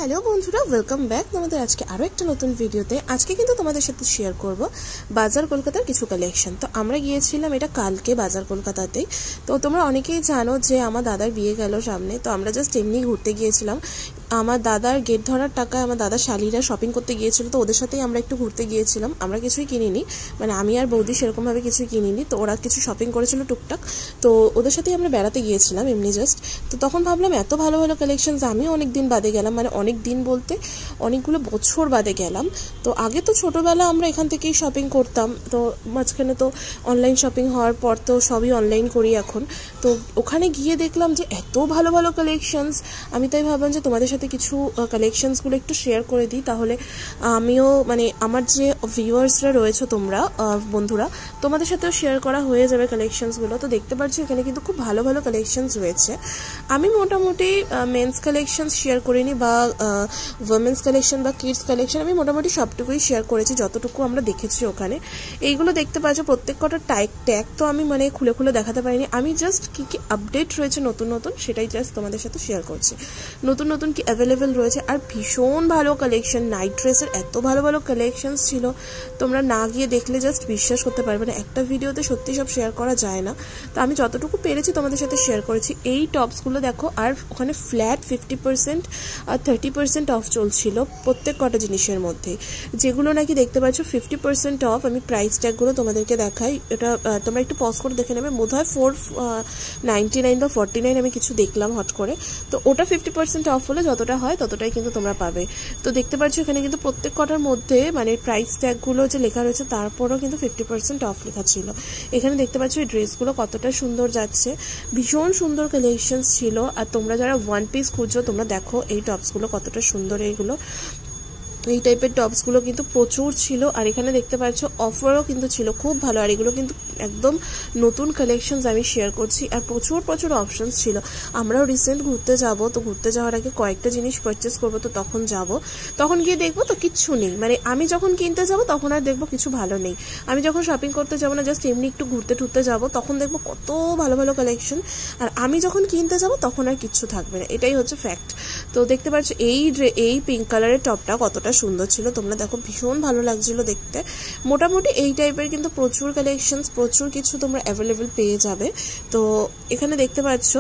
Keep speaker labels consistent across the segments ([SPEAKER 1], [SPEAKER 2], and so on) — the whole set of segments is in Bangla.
[SPEAKER 1] হ্যালো বন্ধুরা, ওয়েলকাম ব্যাক তোমাদের আজকে আরও একটা নতুন ভিডিওতে। আজকে কিন্তু তোমাদের সাথে শেয়ার করব বাজার কলকাতার কিছু কালেকশন। তো আমরা গিয়েছিলাম এটা কালকে বাজার কলকাতাতেই। তো তোমরা অনেকেই জানো যে আমার দাদার বিয়ে গেল সামনে, তো আমরা জাস্ট এমনি ঘুরতে গিয়েছিলাম। আমার দাদার গেট ধরার টাকায় আমার দাদার শালিরা শপিং করতে গিয়েছিল, তো ওদের সাথেই আমরা একটু ঘুরতে গিয়েছিলাম। আমরা কিছুই কিনিনি, মানে আমি আর বৌদি সেরকমভাবে কিছুই কিনিনি, তো ওরা কিছু শপিং করেছিল টুকটাক, তো ওদের সাথেই আমরা বেড়াতে গিয়েছিলাম এমনি জাস্ট। তো তখন ভাবলাম এত ভালো ভালো কালেকশনস, আমিও অনেক দিন বাদে গেলাম, মানে অনেক দিন বলতে অনেকগুলো বছর বাদে গেলাম। তো আগে তো ছোটোবেলা আমরা এখান থেকেই শপিং করতাম, তো মাঝখানে তো অনলাইন শপিং হওয়ার পর তো সবই অনলাইন করি এখন। তো ওখানে গিয়ে দেখলাম যে এত ভালো ভালো কালেকশনস, আমি তাই ভাবলাম যে তোমাদের সাথে কিছু কালেকশনসগুলো একটু শেয়ার করে দিই, তাহলে আমিও মানে আমার যে ভিউয়ার্সরা রয়েছে তোমরা বন্ধুরা, তোমাদের সাথেও শেয়ার করা হয়ে যাবে কালেকশনসগুলো। তো দেখতে পাচ্ছি এখানে কিন্তু খুব ভালো ভালো কালেকশনস রয়েছে। আমি মোটামুটি মেন্স কালেকশন শেয়ার করিনি, বা ওমেন্স কালেকশন বা কিডস কালেকশন, আমি মোটামুটি সবটুকুই শেয়ার করেছি যতটুকু আমরা দেখেছি ওখানে। এইগুলো দেখতে পাচ্ছ প্রত্যেক কটা ট্যাগ তো আমি মানে খুলে খুলে দেখাতে পারিনি, আমি জাস্ট কী কী আপডেট রয়েছে নতুন নতুন সেটাই জাস্ট তোমাদের সাথে শেয়ার করছি। নতুন নতুন কি অ্যাভেলেবেল রয়েছে, আর ভীষণ ভালো কালেকশন। নাইট ড্রেসের এত ভালো ভালো কালেকশনস ছিল, তোমরা না গিয়ে দেখলে জাস্ট বিশ্বাস করতে পারবে না। একটা ভিডিওতে সত্যি সব শেয়ার করা যায় না, তো আমি যতটুকু পেরেছি তোমাদের সাথে শেয়ার করেছি। এই টপসগুলো দেখো, আর ওখানে ফ্ল্যাট 50% আর 30% অফ চলছিল প্রত্যেক কটা জিনিসের মধ্যে। যেগুলো নাকি দেখতে পাচ্ছ 50% অফ, আমি প্রাইস ট্যাগগুলো তোমাদেরকে দেখাই। এটা তোমরা একটু পজ করে দেখে নেবে, বোধহয় 499 বা 49 আমি কিছু দেখলাম হট করে। তো ওটা 50% অফ হলে যতটা হয় ততটাই কিন্তু তোমরা পাবে। তো দেখতে পাচ্ছ এখানে কিন্তু প্রত্যেক কটার মধ্যে মানে প্রাইস ট্যাগগুলো যে লেখা রয়েছে তারপরেও কিন্তু 50% অফ লেখা ছিল। এখানে দেখতে পাচ্ছ এই ড্রেসগুলো কতটা সুন্দর যাচ্ছে, ভীষণ সুন্দর কালেকশনস ছিল। আর তোমরা যারা ওয়ান পিস খুঁজছো তোমরা দেখো এই টপসগুলো কতটা সুন্দর, এইগুলো এই টাইপের টপসগুলো কিন্তু প্রচুর ছিল। আর এখানে দেখতে পাচ্ছ অফারও কিন্তু ছিল খুব ভালো, আর এগুলো কিন্তু একদম নতুন কালেকশনস আমি শেয়ার করছি। আর প্রচুর প্রচুর অপশনস ছিল। আমরাও রিসেন্ট ঘুরতে যাব, তো ঘুরতে যাওয়ার আগে কয়েকটা জিনিস পারচেস করবো, তো তখন যাব, তখন গিয়ে দেখবো তো কিচ্ছু নেই। মানে আমি যখন কিনতে যাব তখন আর দেখবো কিছু ভালো নেই। আমি যখন শপিং করতে যাবো না, জাস্ট এমনি একটু ঘুরতে ঠুরতে যাবো, তখন দেখবো কত ভালো ভালো কালেকশন। আর আমি যখন কিনতে যাব তখন আর কিচ্ছু থাকবে না, এটাই হচ্ছে ফ্যাক্ট। তো দেখতে পাচ্ছ এই পিঙ্ক কালারের টপটা কতটা সুন্দর ছিল, তোমরা দেখো ভীষণ ভালো লাগছিল দেখতে। মোটামুটি এই টাইপের কিন্তু প্রচুর কালেকশনস, প্রচুর কিছু তোমরা অ্যাভেলেবেল পেয়ে যাবে। তো এখানে দেখতে পাচ্ছ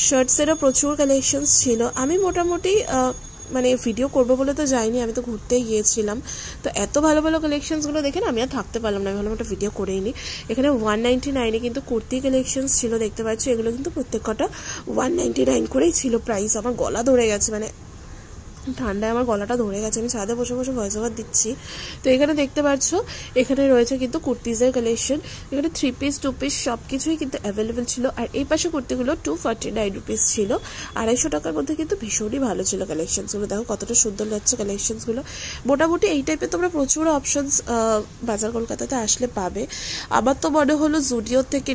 [SPEAKER 1] শার্টসেরও প্রচুর কালেকশনস ছিল। আমি মোটামুটি মানে ভিডিও করবো বলে তো যাইনি, আমি তো ঘুরতেই গিয়েছিলাম। তো এত ভালো ভালো কালেকশনসগুলো দেখে না আমি আর থাকতে পারলাম না, আমি ভালো একটা ভিডিও করেই নি। এখানে 199 কিন্তু কুর্তি কালেকশনস ছিল, দেখতে পাচ্ছ এগুলো কিন্তু প্রত্যেক কটা 199 করেই ছিল প্রাইস। আমার গলা ধরে গেছে, মানে ঠান্ডায় আমার গলাটা ধরে গেছে, আমি ছাদে বসে বসে ভয়েস ওভার দিচ্ছি। তো এখানে দেখতে পাচ্ছ এখানে রয়েছে কিন্তু কুর্তিজের কালেকশন, এখানে 3 পিস 2 পিস সব কিছুই কিন্তু অ্যাভেলেবেল ছিল। আর এই পাশে কুর্তিগুলো 249 রুপিস ছিল, 250 টাকার মধ্যে কিন্তু ভীষণই ভালো ছিল কালেকশনসগুলো। দেখো কতটা সুন্দর লাগছে কালেকশনসগুলো। মোটামুটি এই টাইপের তোমরা প্রচুর অপশনস বাজার কলকাতাতে আসলে পাবে। আমার তো মনে হলো জুডিওর থেকে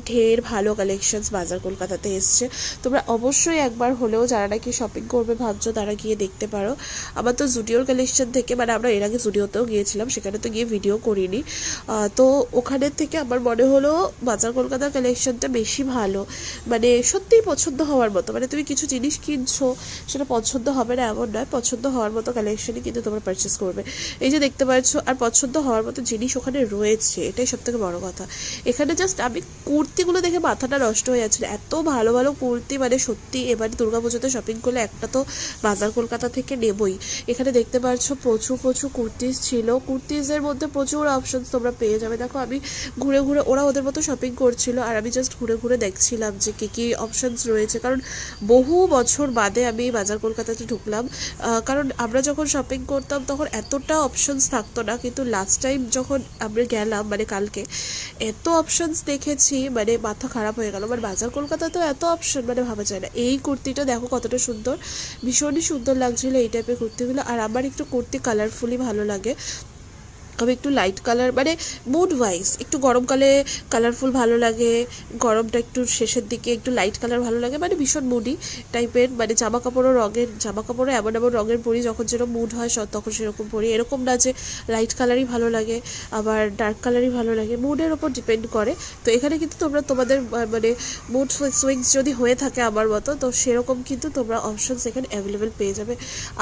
[SPEAKER 1] ঢের ভালো কালেকশনস বাজার কলকাতাতে এসছে। তোমরা অবশ্যই একবার হলেও যারা নাকি শপিং করবে ভাবছো তারা গিয়ে দেখতে পারো। আবার তো জুডিওর কালেকশন থেকে, মানে আমরা এর আগে জুডিওতেও গিয়েছিলাম, সেখানে তো গিয়ে ভিডিও করিনি, তো ওখানের থেকে আমার মনে হলো বাজার কলকাতার কালেকশনটা বেশি ভালো, মানে সত্যিই পছন্দ হওয়ার মতো। মানে তুমি কিছু জিনিস কিনছো সেটা পছন্দ হবে না এমন নয়, পছন্দ হওয়ার মতো কালেকশনই কিন্তু তোমরা পারচেস করবে। এই যে দেখতে পাচ্ছ, আর পছন্দ হওয়ার মতো জিনিস ওখানে রয়েছে, এটাই সব থেকে বড় কথা। এখানে জাস্ট আমি কুর্তিগুলো দেখে মাথাটা নষ্ট হয়ে যাচ্ছিল, এত ভালো ভালো কুর্তি, মানে সত্যি এবারে দুর্গাপুজোতে শপিং করলে একটা তো বাজার কলকাতা থেকে নেবই। এখানে দেখতে পাচ্ছ প্রচুর প্রচুর কুর্তিজ ছিল, কুর্তিজের মধ্যে প্রচুর অপশনস তোমরা পেয়ে যাবে। দেখো আমি ঘুরে ঘুরে, ওরা ওদের মতো শপিং করছিল আর আমি জাস্ট ঘুরে ঘুরে দেখছিলাম যে কী কী অপশনস রয়েছে, কারণ বহু বছর বাদে আমি বাজার কলকাতাতে ঢুকলাম। কারণ আমরা যখন শপিং করতাম তখন এতটা অপশনস থাকতো না, কিন্তু লাস্ট টাইম যখন আমরা গেলাম মানে কালকে, এত অপশনস দেখেছি মানে মাথা খারাপ হয়ে গেল। মানে বাজার কলকাতাতেও এত অপশন মানে ভাবা যায় না। এই কুর্তিটা দেখো কতটা সুন্দর, ভীষণই সুন্দর লাগছিল এই টাইপের কুর্তিগুলো। আর আমার একটু কুর্তি কালারফুলি ভালো লাগে, আমি একটু লাইট কালার মানে মুড ওয়াইজ একটু গরমকালে কালারফুল ভালো লাগে, গরমটা একটু শেষের দিকে একটু লাইট কালার ভালো লাগে, মানে ভীষণ মুডি টাইপের, মানে জামা কাপড়ও এমন এমন রঙের পরি যখন যেরকম মুড হয় তখন সেরকম পরি, এরকম না যে লাইট কালারই ভালো লাগে আবার ডার্ক কালারই ভালো লাগে, মুডের ওপর ডিপেন্ড করে। তো এখানে কিন্তু তোমরা তোমাদের মানে মুড সুইংস যদি হয়ে থাকে আমার মতো, তো সেরকম কিন্তু তোমরা অপশনস এখানে অ্যাভেলেবেল পেয়ে যাবে।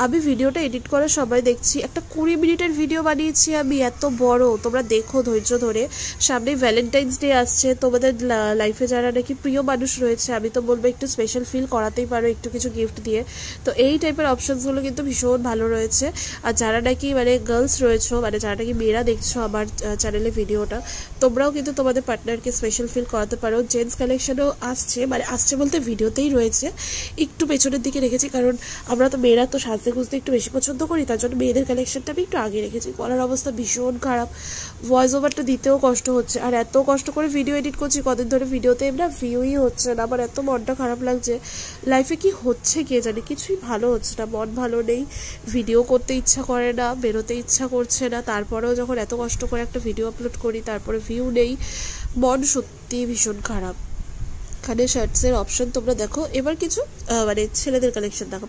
[SPEAKER 1] আমি ভিডিওটা এডিট করে সবাই দেখছি, একটা 20 মিনিটের ভিডিও বানিয়েছি আমি, এত বড়, তোমরা দেখো ধৈর্য ধরে। সামনে ভ্যালেন্টাইন্স ডে আসছে, তোমাদের লাইফে যারা নাকি প্রিয় মানুষ রয়েছে আমি তো বলবো একটু স্পেশাল ফিল করাতেই পারো একটু কিছু গিফট দিয়ে। তো এই টাইপের অপশনসগুলো কিন্তু ভীষণ ভালো রয়েছে। আর যারা নাকি মানে গার্লস রয়েছো, মানে যারা নাকি মেয়েরা দেখছো আমার চ্যানেলে ভিডিওটা, তোমরাও কিন্তু তোমাদের পার্টনারকে স্পেশাল ফিল করাতে পারো। জেন্টস কালেকশনও আসছে, মানে আসছে বলতে ভিডিওতেই রয়েছে, একটু পেছনের দিকে রেখেছি কারণ আমরা তো মেয়েরা তো সাজতে খুঁজতে একটু বেশি পছন্দ করি, তার জন্য মেয়েদের কালেকশনটা আমি একটু আগে রেখেছি। গলার অবস্থা ভীষণ খারাপ, ভয়েস ওভারটা দিতেও কষ্ট হচ্ছে, আর এত কষ্ট করে ভিডিও এডিট করছি কদিন ধরে, ভিডিওতে আমরা ভিউই হচ্ছে না, আমার এত মনটা খারাপ লাগছে। লাইফে কি হচ্ছে কে জানে, কিছুই ভালো হচ্ছে না, মন ভালো নেই, ভিডিও করতে ইচ্ছা করে না, বেরোতে ইচ্ছা করছে না, তারপরেও যখন এত কষ্ট করে একটা ভিডিও আপলোড করি তারপরে ভিউ নেই, মন সত্যি ভীষণ খারাপ। এখানে শার্টসের অপশন তোমরা দেখো। এবার কিছু মানে ছেলেদের কালেকশন দেখো,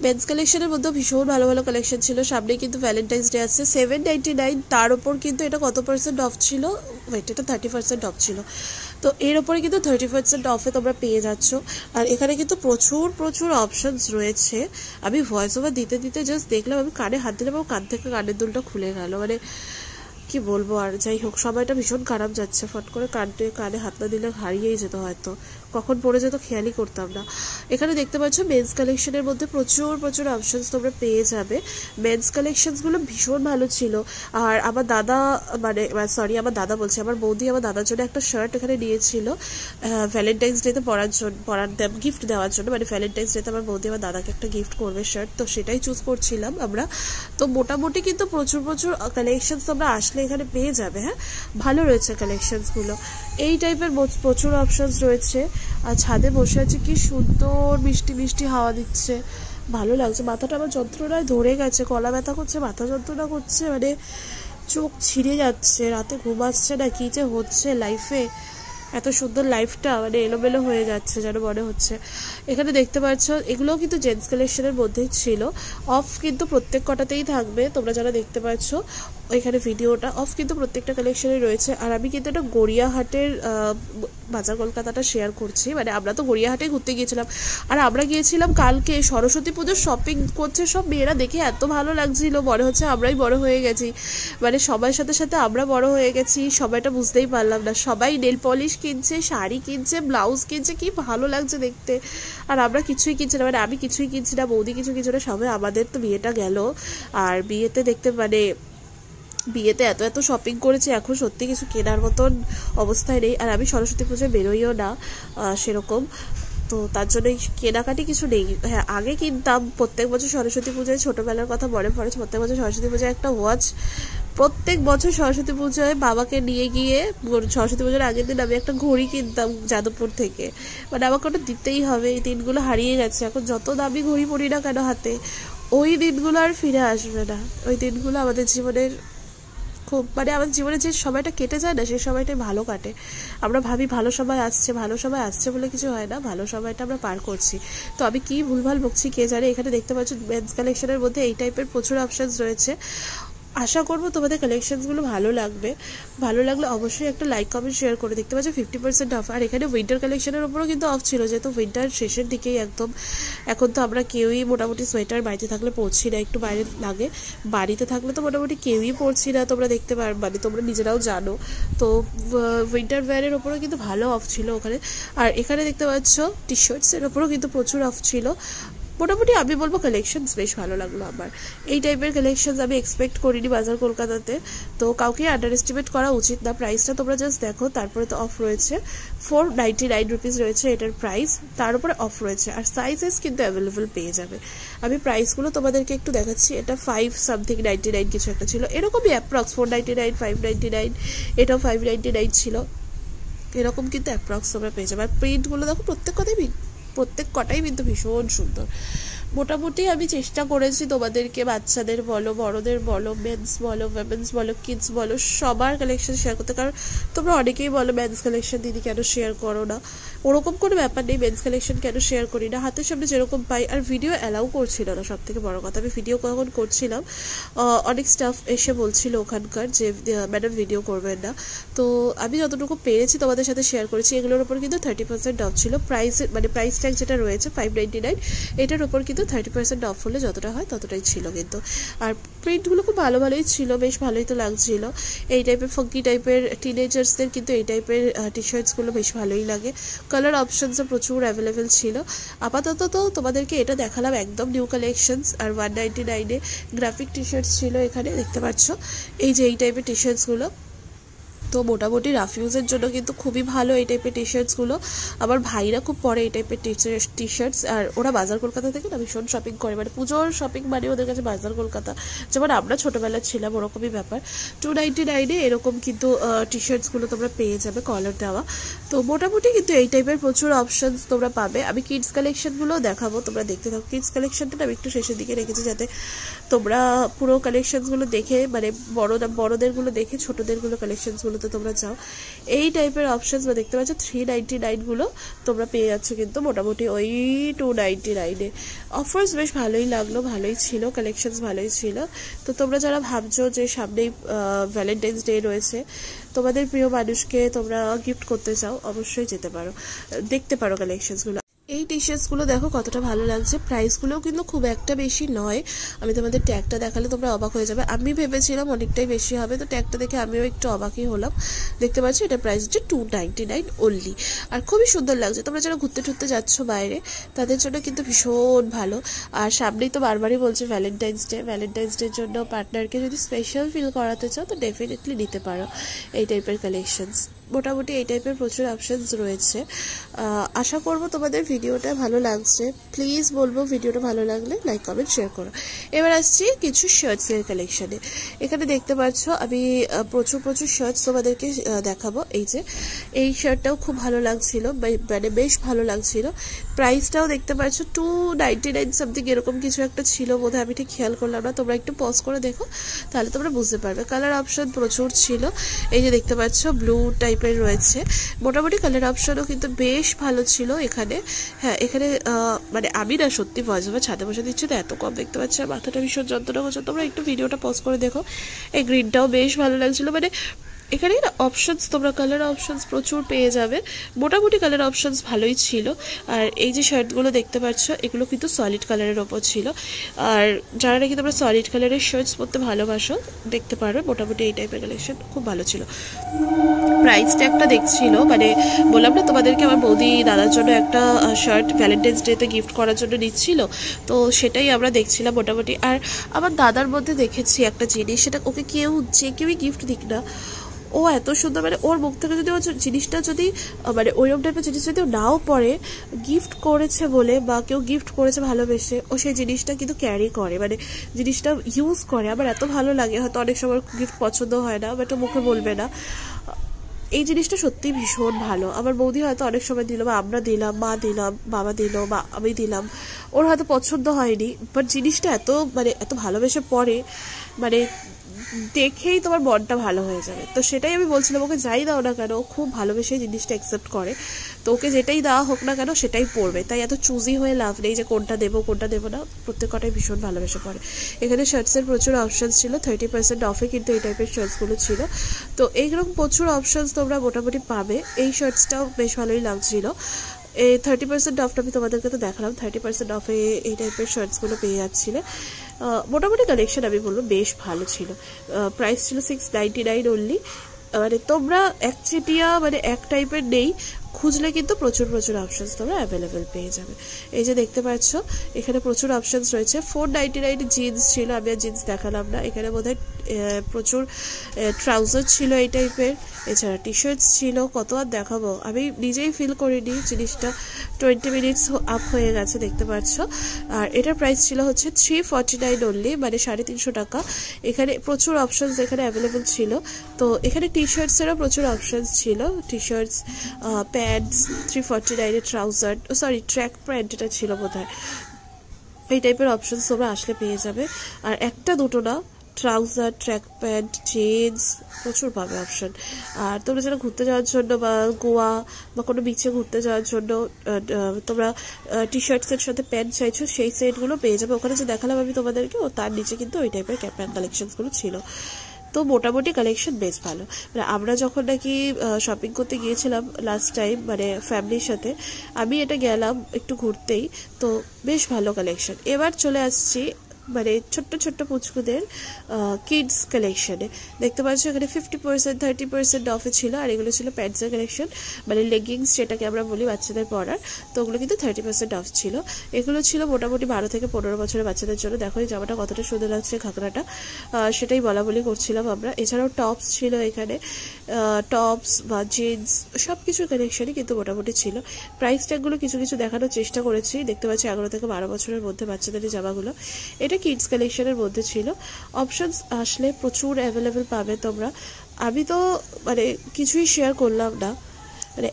[SPEAKER 1] মেন্স কালেকশনের মধ্যেও ভীষণ ভালো ভালো কালেকশন ছিল। সামনে কিন্তু ভ্যালেন্টাইন্স ডে আসছে, 799, তার ওপর কিন্তু এটা কত % অফ ছিল, এটা 30% অফ ছিল, তো এর ওপরে কিন্তু 30% অফে তোমরা পেয়ে যাচ্ছ। আর এখানে কিন্তু প্রচুর অপশনস রয়েছে। আমি ভয়েস ওভার দিতে দিতে জাস্ট দেখলাম, আমি কানে হাত দিলাম এবং কান থেকে কানের দুলটা খুলে গেল, মানে কি বলবো। আর যাই হোক, সময়টা ভীষণ খারাপ যাচ্ছে, ফট করে কানে হাত না দিলে হারিয়েই যেত, হয়তো কখন পড়ে যেত খেয়ালই করতাম না। এখানে দেখতে পাচ্ছ মেন্স কালেকশনের মধ্যে প্রচুর অপশনস তোমরা পেয়ে যাবে। মেন্স কালেকশনসগুলো ভীষণ ভালো ছিল। আর আমার দাদা আমার দাদা বলছি, আমার বৌদি আমার দাদার জন্য একটা শার্ট এখানে নিয়েছিল ভ্যালেন্টাইন্স ডেতে পরার গিফট দেওয়ার জন্য, মানে ভ্যালেন্টাইন্স ডেতে আমার বৌদি আমার দাদাকে একটা গিফট করবে শার্ট, তো সেটাই চুজ করছিলাম আমরা। তো মোটামুটি কিন্তু প্রচুর কালেকশনস তোমরা আসলে এখানে পেয়ে যাবে। হ্যাঁ, ভালো রয়েছে কালেকশনসগুলো, এই টাইপের প্রচুর অপশনস রয়েছে। আর ছাদে বসে আছে, কি সুন্দর মিষ্টি হাওয়া দিচ্ছে, ভালো লাগছে। মাথাটা আমার যন্ত্রণায় ধরে গেছে, গলা ব্যথা করছে, মাথা যন্ত্রণা করছে, মানে চোখ ছিঁড়ে যাচ্ছে, রাতে ঘুম আসছে না, কি যে হচ্ছে লাইফে, এত সুন্দর লাইফটা মানে এলোমেলো হয়ে যাচ্ছে যেন মনে হচ্ছে। এখানে দেখতে পাচ্ছ এগুলোও কিন্তু জেন্টস কালেকশনের মধ্যেই ছিল, অফ কিন্তু প্রত্যেক কটাতেই থাকবে। তোমরা যারা দেখতে পাচ্ছ এখানে ভিডিওটা অফ কিন্তু প্রত্যেকটা কালেকশনে রয়েছে। আর আমি কিন্তু একটা গড়িয়াহাটের বাজার কলকাতাটা শেয়ার করছি, মানে আমরা তো গড়িয়াহাটে ঘুরতে গিয়েছিলাম, আর আমরা গিয়েছিলাম কালকে সরস্বতী পুজোর শপিং করছে সব মেয়েরা, দেখে এত ভালো লাগছিল, মনে হচ্ছে আমরাই বড় হয়ে গেছি, মানে সবার সাথে সাথে আমরা বড় হয়ে গেছি, সবাইটা বুঝতেই পারলাম না। সবাই নেল পলিশ কিনছে, শাড়ি কিনছে, ব্লাউজ কিনছে, কি ভালো লাগছে দেখতে। আর আমরা কিছুই কিনছি না, মানে আমি কিছুই কিনছি না, বৌদি কিছু না, সবাই। আমাদের তো বিয়েটা গেল, আর বিয়েতে বিয়েতে এত শপিং করেছি, এখন সত্যি কিছু কেনার মতন অবস্থায় নেই। আর আমি সরস্বতী পুজোয় বেরোইও না সেরকম, তো তার জন্য কেনাকাটি কিছু নেই। হ্যাঁ, আগে কিনতাম প্রত্যেক বছর সরস্বতী পুজোয়, ছোটবেলার কথা মনে পড়ে, প্রত্যেক বছর সরস্বতী পুজোয় একটা ওয়াচ, প্রত্যেক বছর সরস্বতী পুজোয় বাবাকে নিয়ে গিয়ে সরস্বতী পুজোর আগের দিন আমি একটা ঘড়ি কিনতাম যাদবপুর থেকে, মানে আমাকে ওটা দিতেই হবে। এই দিনগুলো হারিয়ে গেছে, এখন যত দামি ঘড়ি পরি না কেন হাতে, ওই দিনগুলো আর ফিরে আসবে না। ওই দিনগুলো আমাদের জীবনের খুব, মানে আমাদের জীবনে যে সময়টা কেটে যায় না, সেই সময়টাই ভালো কাটে। আমরা ভাবি ভালো সময় আসছে বলে কিছু হয় না, ভালো সময়টা আমরা পার করছি। তো আমি কি ভুলভাল বকছি কে জানে। এখানে দেখতে পাচ্ছ মেন্স কালেকশনের মধ্যে এই টাইপের প্রচুর অপশনস রয়েছে। আশা করবো তোমাদের কালেকশনসগুলো ভালো লাগবে। ভালো লাগলে অবশ্যই একটা লাইক কমেন্ট শেয়ার করে। দেখতে পাচ্ছ 50% অফ। আর এখানে উইন্টার কালেকশনের উপরও কিন্তু অফ ছিল, যেহেতু উইন্টার শেষের দিকেই একদম। এখন তো আমরা কেউই মোটামুটি সোয়েটার বাড়িতে থাকলে পরছি না, একটু বাইরে লাগে, বাড়িতে থাকলে তো মোটামুটি কেউই পরছি না, তোমরা দেখতে পারো, মানে তোমরা নিজেরাও জানো। তো উইন্টার ওয়্যারের ওপরেও কিন্তু ভালো অফ ছিল ওখানে। আর এখানে দেখতে পাচ্ছ টি শার্টসের ওপরেও কিন্তু প্রচুর অফ ছিল। মোটামুটি আমি বলবো কালেকশনস বেশ ভালো লাগলো আমার। এই টাইপের কালেকশনস আমি এক্সপেক্ট করিনি বাজার কলকাতাতে, তো কাউকে আন্ডার এস্টিমেট করা উচিত না। প্রাইসটা তোমরা জাস্ট দেখো। তারপরে তো অফ রয়েছে, 499 রুপিস রয়েছে এটার প্রাইস, তার উপরে অফ রয়েছে। আর সাইজেস কিন্তু অ্যাভেলেবেল পেয়ে যাবে। আমি প্রাইসগুলো তোমাদেরকে একটু দেখাচ্ছি। এটা 5-something-99 কিছু একটা ছিল, এরকমই অ্যাপ্রক্স 499, 599, এটাও 599 ছিল, এরকম কিন্তু অ্যাপ্রক্স তোমরা পেয়ে যাবে। আর প্রিন্টগুলো দেখো, প্রত্যেক কটাই কিন্তু ভীষণ সুন্দর, মোটামুটি আমি চেষ্টা করেছি তোমাদেরকে বাচ্চাদের বলো, বড়দের বলো, মেন্স বলো, উইমেন্স বলো, কিডস বলো, সবার কালেকশন শেয়ার করতে। কারণ তোমরা অনেকেই বলো মেন্স কালেকশন দিদি কেন শেয়ার করো না, ওরকম কোনো ব্যাপার নেই, মেন্স কালেকশন কেন শেয়ার করি না, হাতের সামনে যেরকম পাই। আর ভিডিও অ্যালাউ করছিল না, সব থেকে বড় কথা। আমি ভিডিও কখন করছিলাম অনেক স্টাফ এসে বলছিল ওখানকার যে ম্যাডাম ভিডিও করবেন না, তো আমি যতটুকু পেরেছি তোমাদের সাথে শেয়ার করেছি। এগুলোর উপর কিন্তু 30% অফ ছিল, প্রাইস ট্যাগ যেটা রয়েছে 599, এটার উপর কিন্তু 30% অফ হলে যতটা হয় ততটাই ছিল কিন্তু। আর প্রিন্টগুলো খুব ভালো ভালোই ছিল, বেশ ভালোই তো লাগছিল। এই টাইপের ফাঙ্কি টাইপের টিনেজার্সদের কিন্তু এই টাইপের টি শার্টসগুলো বেশ ভালোই লাগে। কালার অপশনসও প্রচুর অ্যাভেলেবেল ছিল। আপাতত তো তোমাদেরকে এটা দেখালাম একদম নিউ কালেকশনস। আর 199-এ গ্রাফিক টি শার্টস ছিল, এখানে দেখতে পাচ্ছ এই যে এই টাইপের টি শার্টসগুলো। তো মোটামুটি রাফ ইউজের জন্য কিন্তু খুবই ভালো এই টাইপের টি শার্টসগুলো। আমার ভাইরা খুব পরে এই টাইপের টি শার্টস। আর ওরা বাজার কলকাতা থেকে না ভীষণ শপিং করে, মানে পুজোর শপিং মানে ওদের কাছে বাজার কলকাতা, যেমন আমরা ছোটোবেলায় ছিলাম ওরকমই ব্যাপার। 299-এ এরকম কিন্তু টি শার্টসগুলো তোমরা পেয়ে যাবে কলার দেওয়া। তো মোটামুটি কিন্তু এই টাইপের প্রচুর অপশানস তোমরা পাবে। আমি কিডস কালেকশনগুলোও দেখাবো, তোমরা দেখতে থাকো। কিডস কালেকশনটা আমি একটু শেষের দিকে রেখেছি যাতে তোমরা পুরো কালেকশনসগুলো দেখে, মানে বড়দেরগুলো দেখে ছোটোদেরগুলো কালেকশনসগুলোতে তোমরা যাও। এই টাইপের অপশনস বা দেখতে পাচ্ছ 399 তোমরা পেয়ে যাচ্ছ কিন্তু মোটামুটি ওই 299-এ। অফার্স বেশ ভালোই লাগলো, ভালোই ছিল, কালেকশনস ভালোই ছিল। তো তোমরা যারা ভাবছো যে সামনেই ভ্যালেন্টাইন্স ডে রয়েছে, তোমাদের প্রিয় মানুষকে তোমরা গিফট করতে চাও, অবশ্যই যেতে পারো, দেখতে পারো কালেকশনসগুলো। এই টি শার্টসগুলো দেখো কতটা ভালো লাগছে। প্রাইসগুলোও কিন্তু খুব একটা বেশি নয়। আমি তোমাদের ট্যাগটা দেখালে তোমরা অবাক হয়ে যাবে। আমি ভেবেছিলাম অনেকটাই বেশি হবে, তো ট্যাগটা দেখে আমিও একটু অবাকই হলাম। দেখতে পাচ্ছি এটা প্রাইস হচ্ছে 299 অনলি। আর খুবই সুন্দর লাগছে। তোমরা যারা ঘুরতে টুরতে যাচ্ছ বাইরে, তাদের জন্য কিন্তু ভীষণ ভালো। আর সামনেই তো বারবারই বলছে ভ্যালেন্টাইন্স ডের জন্য পার্টনারকে যদি স্পেশাল ফিল করাতে চাও তো ডেফিনেটলি নিতে পারো এই টাইপের কালেকশনস। মোটামুটি এই টাইপের প্রচুর অপশানস রয়েছে। আশা করব তোমাদের ভিডিওটা ভালো লাগছে। প্লিজ বলবো ভিডিওটা ভালো লাগলে লাইক কমেন্ট শেয়ার করো। এবার আসছি কিছু শার্টসের কালেকশানে। এখানে দেখতে পাচ্ছ আমি প্রচুর শার্টস তোমাদেরকে দেখাবো। এই যে এই শার্টটাও খুব ভালো লাগছিল, মানে বেশ ভালো লাগছিল। প্রাইসটাও দেখতে পাচ্ছ 299 সামথিং এরকম কিছু একটা ছিল বোধহয়, আমি ঠিক খেয়াল করলাম না। তোমরা একটু পজ করে দেখো, তাহলে তোমরা বুঝতে পারবে। কালার অপশন প্রচুর ছিল। এই যে দেখতে পাচ্ছ ব্লু টাইপের রয়েছে। মোটামুটি কালার অপশনও কিন্তু বেশ ভালো ছিল এখানে। হ্যাঁ, এখানে মানে আমি না সত্যি ভয়েস ওভার ছাদে বসে দিচ্ছি তো এত কম দেখতে পাচ্ছি, আর মাথাটা ভীষণ যন্ত্রণা হচ্ছে। তোমরা একটু ভিডিওটা পজ করে দেখো। এই গ্রিনটাও বেশ ভালো লাগছিল। মানে এখানে না অপশনস তোমরা কালার অপশনস প্রচুর পেয়ে যাবে। মোটামুটি কালার অপশনস ভালোই ছিল। আর এই যে শার্টগুলো দেখতে পাচ্ছ এগুলো কিন্তু সলিড কালারের ওপর ছিল। আর যারা নাকি তোমরা সলিড কালারের শার্টস পরতে ভালোবাসো দেখতে পারো। মোটামুটি এই টাইপের কালেকশন খুব ভালো ছিল। প্রাইসটা একটা দেখছিল, মানে বললাম না তোমাদেরকে আমার বৌদি দাদার জন্য একটা শার্ট ভ্যালেন্টাইন্স ডেতে গিফট করার জন্য নিচ্ছিল, তো সেটাই আমরা দেখছিলাম মোটামুটি। আর আমার দাদার মধ্যে দেখেছি একটা জিনিস, সেটা ওকে যে কেউই গিফট দিক না, ও এত সুন্দর, মানে ওর মুখ থেকে যদি ও জিনিসটা যদি মানে ওইরকম টাইপের জিনিস যদি নাও পরে, গিফট করেছে বলে বা কেউ গিফট করেছে ভালোবেসে, ও সেই জিনিসটা কিন্তু ক্যারি করে, মানে জিনিসটা ইউজ করে। আমার এত ভালো লাগে। হয়তো অনেক সময় গিফট পছন্দ হয় না, বাট ও মুখে বলবে না। এই জিনিসটা সত্যিই ভীষণ ভালো। আমার বৌদি হয়তো অনেক সময় দিল, বা আমরা দিলাম, মা দিলাম, বাবা দিল, বা আমি দিলাম, ওর হয়তো পছন্দ হয়নি, বাট জিনিসটা এত ভালোবেসে পড়ে, মানে দেখেই তোমার মনটা ভালো হয়ে যাবে। তো সেটাই আমি বলছিলাম, ওকে যাই দাও না কেন খুব ভালোবেসে জিনিসটা অ্যাকসেপ্ট করে। তো ওকে যেটাই দেওয়া হোক না কেন সেটাই পড়বে। তাই এত চুজি হয়ে লাভ নেই যে কোনটা দেবো কোনটা দেবো না, প্রত্যেক কটাই ভীষণ ভালোবেসে পড়ে। এখানে শার্টসের প্রচুর অপশানস ছিল, 30% অফে কিন্তু এই টাইপের শার্টসগুলো ছিল। তো এইরকম প্রচুর অপশানস তোমরা মোটামুটি পাবে। এই শার্টসটাও বেশ ভালোই লাগছিল। এই 30% অফটা আমি তোমাদেরকে তো দেখালাম, 30% অফে এই টাইপের শার্টসগুলো পেয়ে যাচ্ছিলে। মোটামুটি কালেকশন আমি বলবো বেশ ভালো ছিল। প্রাইস ছিল 699 অনলি। মানে তোমরা একচেটিয়া মানে এক টাইপের নেই, খুঁজলে কিন্তু প্রচুর অপশনস তোমরা অ্যাভেলেবেল পেয়ে যাবে। এই যে দেখতে পাচ্ছ এখানে প্রচুর অপশনস রয়েছে। 499 জিন্স ছিল, আমি আর জিন্স দেখালাম না। এখানে বোধহয় প্রচুর ট্রাউজার ছিল এই টাইপের, এছাড়া টি শার্টস ছিল। কত আর দেখাবো, আমি নিজেই ফিল করিনি জিনিসটা। 20 মিনিটস আপ হয়ে গেছে দেখতে পাচ্ছ। আর এটার প্রাইস ছিল হচ্ছে 349 অনলি, মানে 350 টাকা। এখানে প্রচুর অপশনস এখানে অ্যাভেলেবেল ছিল। তো এখানে টি শার্টসেরও প্রচুর অপশনস ছিল। টি shorts, pants 349 trouser, track pant এটা ছিল বোধহয়। এই টাইপের অপশনস তোমরা আসলে পেয়ে যাবে। আর একটা দুটো না, ট্রাউজার, ট্র্যাক প্যান্ট, জিন্স প্রচুর পাবে অপশন। আর তোমরা যারা ঘুরতে যাওয়ার জন্য বা গোয়া বা কোনো বিচে ঘুরতে যাওয়ার জন্য তোমরা টি শার্টসের সাথে প্যান্ট চাইছো, সেই সেটগুলো পেয়ে যাবে। ওখানে যে দেখালাম আমি তোমাদেরকে, ও তার নিচে কিন্তু ওই টাইপের প্যান্ট কালেকশনসগুলো ছিল। তো মোটামুটি কালেকশন বেশ ভালো। মানে আমরা যখন নাকি শপিং করতে গিয়েছিলাম লাস্ট টাইম, মানে ফ্যামিলির সাথে, আমি এটা গেলাম একটু ঘুরতেই, তো বেশ ভালো কালেকশন। এবার চলে আসছি মানে ছোট্ট ছোট্ট পুচকুদের কিডস কালেকশনে। দেখতে পাচ্ছ এখানে 50%, 30% অফে ছিল। আর এগুলো ছিল প্যান্টসের কালেকশন, মানে লেগিংস যেটাকে আমরা বলি বাচ্চাদের পরার। তো ওগুলো কিন্তু 30% অফ ছিল। এগুলো ছিল মোটামুটি 12 থেকে 15 বছরের বাচ্চাদের জন্য। দেখো এই জামাটা কতটা সুন্দর লাগছে, ঘাগরাটা, সেটাই বলি করছিলাম আমরা। এছাড়াও টপস ছিল এখানে, টপস বা জিন্স সব কিছুর কালেকশনই কিন্তু মোটামুটি ছিল। প্রাইস ট্যাগগুলো কিছু কিছু দেখানোর চেষ্টা করেছি। দেখতে পাচ্ছি 11 থেকে 12 বছরের মধ্যে বাচ্চাদের এই জামাগুলো। এটা কিডস কালেকশনের মধ্যে ছিল। অপশনস আসলে প্রচুর অ্যাভেলেবেল পাবে তোমরা। আমি তো মানে কিছুই শেয়ার করলাম না, মানে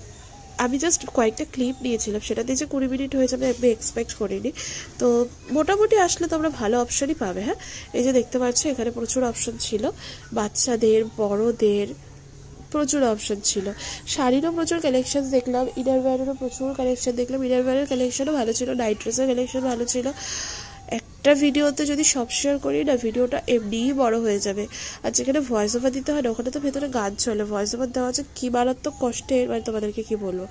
[SPEAKER 1] আমি জাস্ট কয়েকটা ক্লিপ নিয়েছিলাম, সেটাতে যে 20 মিনিট হয়ে যাবে আমি এক্সপেক্ট করিনি। তো মোটামুটি আসলে তোমরা ভালো অপশনই পাবে। হ্যাঁ, এই যে দেখতে পাচ্ছ এখানে প্রচুর অপশন ছিল, বাচ্চাদের, বড়দের প্রচুর অপশন ছিল। শাড়িরও প্রচুর কালেকশন দেখলাম, ইনারওয়্যারেরও প্রচুর কালেকশন দেখলাম। ইনারওয়্যারের কালেকশনও ভালো ছিল, নাইট ড্রেসের কালেকশন ভালো ছিল। একটা ভিডিওতে যদি সব শেয়ার করি না, ভিডিওটা এমনিই বড় হয়ে যাবে। আর যেখানে ভয়েস ওভার দিতে হয় না, ওখানে তো ভেতরে গান চলে, ভয়েস ওভার দেওয়া হচ্ছে কি মারাত্মক কষ্টের, মানে তোমাদেরকে কি বলবো।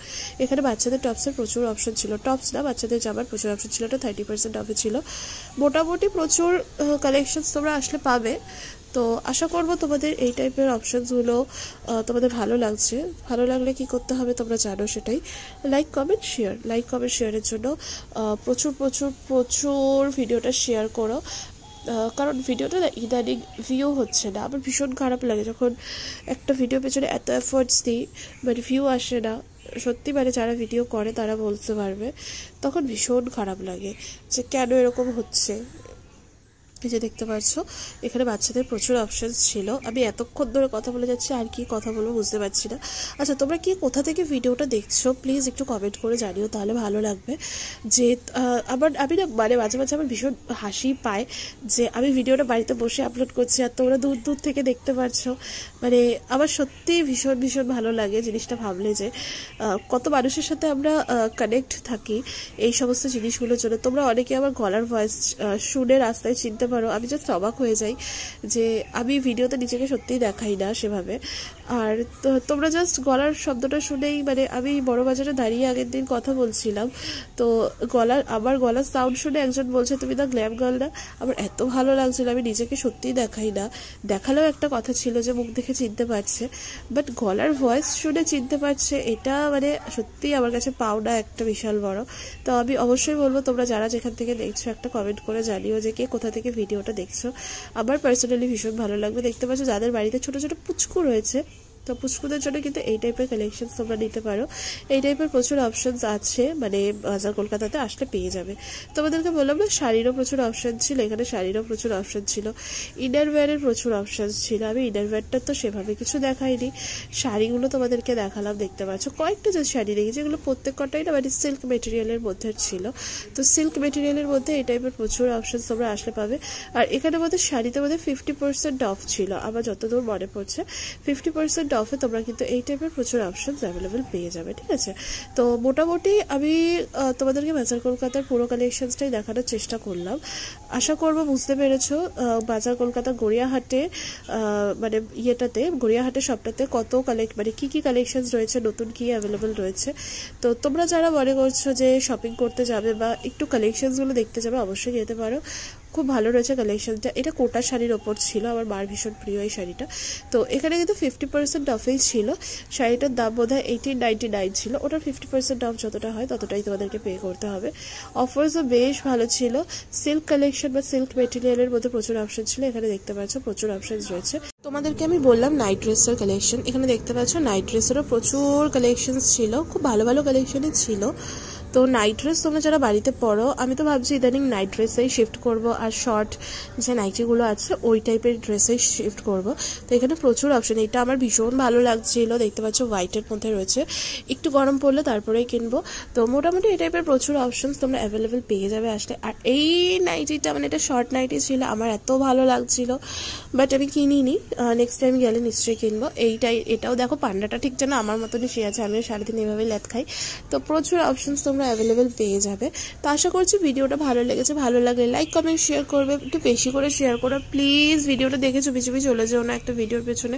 [SPEAKER 1] এখানে বাচ্চাদের টপসের প্রচুর অপশন ছিল, টপস না বাচ্চাদের জামার প্রচুর অপশন ছিল। এটা 30% অফে ছিল। মোটামুটি প্রচুর কালেকশনস তোমরা আসলে পাবে। তো আশা করবো তোমাদের এই টাইপের অপশনসগুলো তোমাদের ভালো লাগছে। ভালো লাগলে কি করতে হবে তোমরা জানো, সেটাই like comment share. Like comment শেয়ারের জন্য প্রচুর প্রচুর প্রচুর ভিডিওটা শেয়ার করো, কারণ ভিডিওটা না ইদানিং ভিউ হচ্ছে না। আমার ভীষণ খারাপ লাগে যখন একটা ভিডিও পেছনে এত এফোর্টস দিই বাট ভিউ আসে না। সত্যি মানে যারা ভিডিও করে তারা বলতে পারবে, তখন ভীষণ খারাপ লাগে যে কেন এরকম হচ্ছে। এই যে দেখতে পাচ্ছ এখানে বাচ্চাদের প্রচুর অপশনস ছিল। আমি এতক্ষণ ধরে কথা বলে যাচ্ছি, আর কি কথা বলবো বুঝতে পারছি না। আচ্ছা, তোমরা কি কোথা থেকে ভিডিওটা দেখছো প্লিজ একটু কমেন্ট করে জানিও, তাহলে ভালো লাগবে। যে আমি না মানে মাঝে মাঝে আমার ভীষণ হাসি পায় যে আমি ভিডিওটা বাড়িতে বসে আপলোড করছি আর তোমরা দূর দূর থেকে দেখতে পারছো। মানে আমার সত্যিই ভীষণ ভীষণ ভালো লাগে জিনিসটা ভাবলে, যে কত মানুষের সাথে আমরা কানেক্ট থাকি এই সমস্ত জিনিসগুলোর জন্য। তোমরা অনেকে আমার গলার ভয়েস শুনে রাস্তায় চিনতে পারো। আমি জাস্ট অবাক হয়ে যাই যে আমি ভিডিওতে নিজেকে সত্যিই দেখাই না সেভাবে। আর তোমরা জাস্ট গলার শব্দটা শুনেই, মানে আমি বড়বাজারে দাঁড়িয়ে আগের দিন কথা বলছিলাম, তো আমার গলার সাউন্ড শুনে একজন বলছে তুমি দ্য গ্ল্যাম গার্ল না। আমার এত ভালো লাগছিল, আমি নিজেকে সত্যিই দেখাই না। দেখালেও একটা কথা ছিল যে মুখ দেখে চিনতে পারছে, বাট গলার ভয়েস শুনে চিনতে পারছে, এটা মানে সত্যিই আমার কাছে পাওনা একটা বিশাল বড়। তো আমি অবশ্যই বলবো তোমরা যারা যেখান থেকে দেখছো একটা কমেন্ট করে জানিও যে কে কোথা থেকে ভিডিওটা দেখছো। আমার পার্সোনালি ভীষণ ভালো লাগবে। দেখতে পাচ্ছ যাদের বাড়িতে ছোট ছোট পুচকু রয়েছে, তো পুচকুদের জন্য কিন্তু এই টাইপের কালেকশন তোমরা নিতে পারো। এই টাইপের প্রচুর অপশনস আছে, মানে বাজার কলকাতাতে আসলে পেয়ে যাবে। তোমাদেরকে বললাম না শাড়িরও প্রচুর অপশন ছিল, এখানে শাড়িরও প্রচুর অপশন ছিল, ইনারওয়্যারের প্রচুর অপশন ছিল। আমি ইনারওয়্যারটা তো সেভাবে কিছু দেখাইনি, শাড়িগুলো তোমাদেরকে দেখালাম। দেখতে পাচ্ছ কয়েকটা যে শাড়ি দেখেছি, এগুলো প্রত্যেক কটাই না মানে সিল্ক মেটেরিয়ালের মধ্যে ছিল। তো সিল্ক মেটেরিয়ালের মধ্যে এই টাইপের প্রচুর অপশন তোমরা আসলে পাবে। আর এখানে মধ্যে শাড়িতে মধ্যে 50% অফ ছিল, আমার যতদূর মনে পড়ছে 50% অফে তোমরা কিন্তু এই টাইপের প্রচুর অপশনস অ্যাভেলেবেল পেয়ে যাবে। ঠিক আছে, তো মোটামুটি আমি তোমাদেরকে বাজার কলকাতার পুরো কালেকশনসটাই দেখানোর চেষ্টা করলাম। আশা করবো বুঝতে পেরেছো বাজার কলকাতা গড়িয়াহাটে মানে গড়িয়াহাটের সবটাতে কত মানে কি কি কালেকশনস রয়েছে, নতুন কি অ্যাভেলেবেল রয়েছে। তো তোমরা যারা মনে করছো যে শপিং করতে যাবে বা একটু কালেকশনসগুলো দেখতে যাবে, অবশ্যই যেতে পারো। খুব ভালো রয়েছে কালেকশনটা। এটা কোটা শাড়ির ওপর ছিল, আমার মার ভীষণ প্রিয় এই শাড়িটা। তো এখানে কিন্তু 50% অফেই ছিল। শাড়িটার দাম বোধহয় 1899 ছিল, ওটার 50% অফ যতটা হয় ততটাই তোমাদেরকে পে করতে হবে। অফার্সও বেশ ভালো ছিল। সিল্ক কালেকশন বা সিল্ক মেটেরিয়ালের মধ্যে প্রচুর অপশন ছিল, এখানে দেখতে পাচ্ছ প্রচুর অপশন রয়েছে। তোমাদেরকে আমি বললাম নাইট ড্রেসের কালেকশন, এখানে দেখতে পাচ্ছ নাইট ড্রেসেরও প্রচুর কালেকশন ছিল, খুব ভালো ভালো কালেকশনই ছিল। তো নাইট ড্রেস তোমরা যারা বাড়িতে পরো, আমি তো ভাবছি ইদানিং নাইট ড্রেসেই শিফট করব, আর শর্ট যে নাইটিগুলো আছে ওই টাইপের ড্রেসেই শিফট করব। তো এখানে প্রচুর অপশন, এটা আমার ভীষণ ভালো লাগছিল, দেখতে পাচ্ছ হোয়াইটের মধ্যে রয়েছে, একটু গরম পড়লে তারপরেই কিনবো। তো মোটামুটি এই টাইপের প্রচুর অপশনস তোমরা অ্যাভেলেবেল পেয়ে যাবে আসলে। আর এই নাইটিটা মানে এটা শর্ট নাইটি ছিল, আমার এত ভালো লাগছিল, বাট আমি কিনিনি, নেক্সট টাইম গেলে নিশ্চয়ই কিনবো। এটাও দেখো পান্ডাটা ঠিক যেন আমার মতনই সে আছে, আমিও সারাদিন এভাবেই ল্যাদ খাই। তো প্রচুর অপশনস তোমরা অ্যাভেলেবেল পেয়ে যাবে। তো আশা করছি ভিডিওটা ভালো লেগেছে, ভালো লাগলে লাইক কমেন্ট শেয়ার করবে, একটু বেশি করে শেয়ার করো প্লিজ। ভিডিওটা দেখে চুপি চুপি চলে যেও না, একটা ভিডিওর পেছনে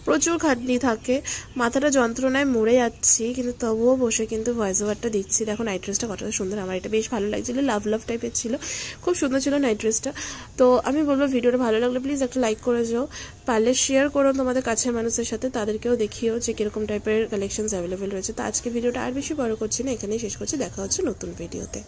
[SPEAKER 1] প্রচুর খাটনি থাকে, মাথাটা যন্ত্রণায় মরে যাচ্ছি, কিন্তু তবুও বসে কিন্তু ভয়েস ওভারটা দিচ্ছি। দেখো নাইট ড্রেসটা কতটা সুন্দর, আমার এটা বেশ ভালো লাগছিল, লাভ লাভ টাইপের ছিল, খুব সুন্দর ছিল নাইট ড্রেসটা। তো আমি বলবো ভিডিওটা ভালো লাগলে প্লিজ একটা লাইক করে যাও, পারলে শেয়ার করো তোমাদের কাছের মানুষের সাথে, তাদেরকেও দেখিও যে কিরকম টাইপের কালেকশনস অ্যাভেলেবেল রয়েছে। তো আজকে ভিডিওটা আর বেশি বড় করছি না, এখানেই শেষ করছি, দেখা হচ্ছে নতুন ভিডিওতে।